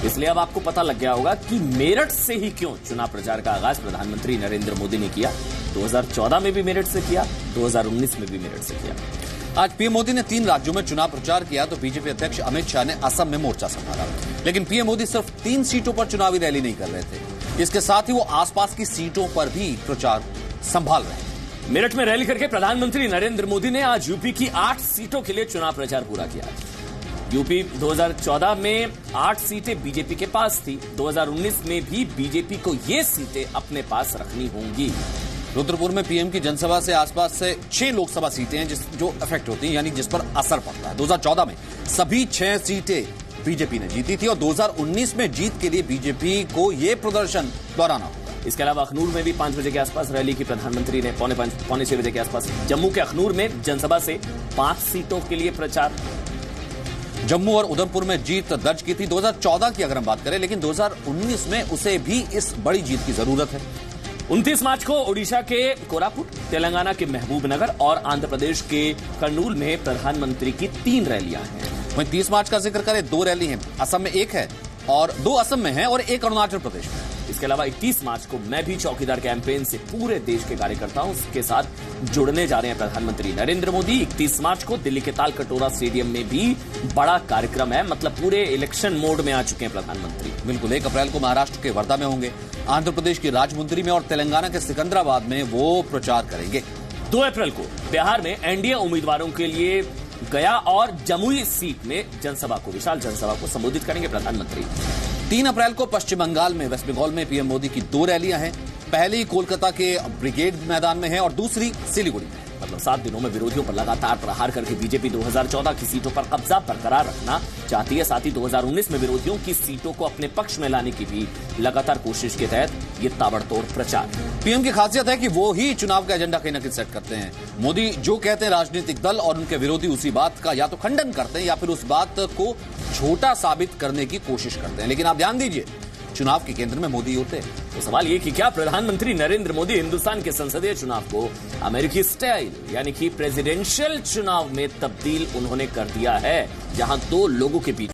इसलिए अब आपको पता लग गया होगा कि मेरठ से ही क्यों चुनाव प्रचार का आगाज प्रधानमंत्री नरेंद्र मोदी ने किया। 2014 में भी मेरठ से किया, 2019 में भी मेरठ से किया। आज पीएम मोदी ने 3 राज्यों में चुनाव प्रचार किया तो बीजेपी अध्यक्ष अमित शाह ने असम में मोर्चा संभाला। लेकिन पीएम मोदी सिर्फ 3 सीटों पर चुनावी रैली नहीं कर रहे थे, इसके साथ ही वो आसपास की सीटों पर भी प्रचार संभाल रहे हैं। मेरठ में रैली करके प्रधानमंत्री नरेंद्र मोदी ने आज यूपी की 8 सीटों के लिए चुनाव प्रचार पूरा किया। यूपी 2014 में 8 सीटें बीजेपी के पास थी, 2019 में भी बीजेपी को ये सीटें अपने पास रखनी होंगी। रुद्रपुर में पीएम की जनसभा से आसपास से 6 लोकसभा सीटें हैं जो अफेक्ट होती हैं, यानी जिस पर असर पड़ता है। 2014 में सभी 6 सीटें बीजेपी ने जीती थी और 2019 में जीत के लिए बीजेपी को यह प्रदर्शन दोहराना होगा। इसके अलावा अखनूर में भी 5 बजे के आसपास रैली की प्रधानमंत्री ने पौने 6 बजे के आसपास। जम्मू के अखनूर में जनसभा से 5 सीटों के लिए प्रचार। जम्मू और उधमपुर में जीत दर्ज की थी 2014 की अगर हम बात करें, लेकिन 2019 में उसे भी इस बड़ी जीत की जरूरत है। 29 मार्च को ओडिशा के कोरापुट, तेलंगाना के महबूबनगर और आंध्र प्रदेश के कर्नूल में प्रधानमंत्री की 3 रैलियां हैं। वहीं 30 मार्च का जिक्र करें, 2 रैली हैं। असम में 1 है और 2 असम में है और 1 अरुणाचल प्रदेश में। इसके अलावा 31 मार्च को मैं भी चौकीदार कैंपेन से पूरे देश के कार्यकर्ताओं के साथ जुड़ने जा रहे हैं प्रधानमंत्री नरेंद्र मोदी। 31 मार्च को दिल्ली के ताल कटोरा स्टेडियम में भी बड़ा कार्यक्रम है, मतलब पूरे इलेक्शन मोड में आ चुके हैं प्रधानमंत्री। बिल्कुल, 1 अप्रैल को महाराष्ट्र के वर्धा में होंगे, आंध्र प्रदेश की राजमुंद्री में और तेलंगाना के सिकंदराबाद में वो प्रचार करेंगे। 2 अप्रैल को बिहार में एनडीए उम्मीदवारों के लिए गया और जमुई सीट में विशाल जनसभा को संबोधित करेंगे प्रधानमंत्री। 3 अप्रैल को पश्चिम बंगाल में वेस्ट बंगाल में पीएम मोदी की 2 रैलियां हैं। पहली कोलकाता के ब्रिगेड मैदान में है और दूसरी सिलीगुड़ी में। मतलब 7 दिनों में विरोधियों पर लगातार प्रहार करके बीजेपी 2014 की सीटों पर कब्जा बरकरार रखना चाहती है। साथ ही 2019 में विरोधियों की सीटों को अपने पक्ष में लाने की भी लगातार कोशिश के तहत ये ताबड़तोड़ प्रचार। पीएम की खासियत है कि वो ही चुनाव का एजेंडा कहीं न कहीं सेट करते हैं। मोदी जो कहते हैं, राजनीतिक दल और उनके विरोधी उसी बात का या तो खंडन करते हैं या फिर उस बात को छोटा साबित करने की कोशिश करते हैं। लेकिन आप ध्यान दीजिए, चुनाव के केंद्र में मोदी होते हैं। तो सवाल ये कि क्या प्रधानमंत्री नरेंद्र मोदी हिंदुस्तान के संसदीय चुनाव को अमेरिकी स्टाइल यानी कि प्रेसिडेंशियल चुनाव में तब्दील उन्होंने कर दिया है, जहां 2 लोगों के बीच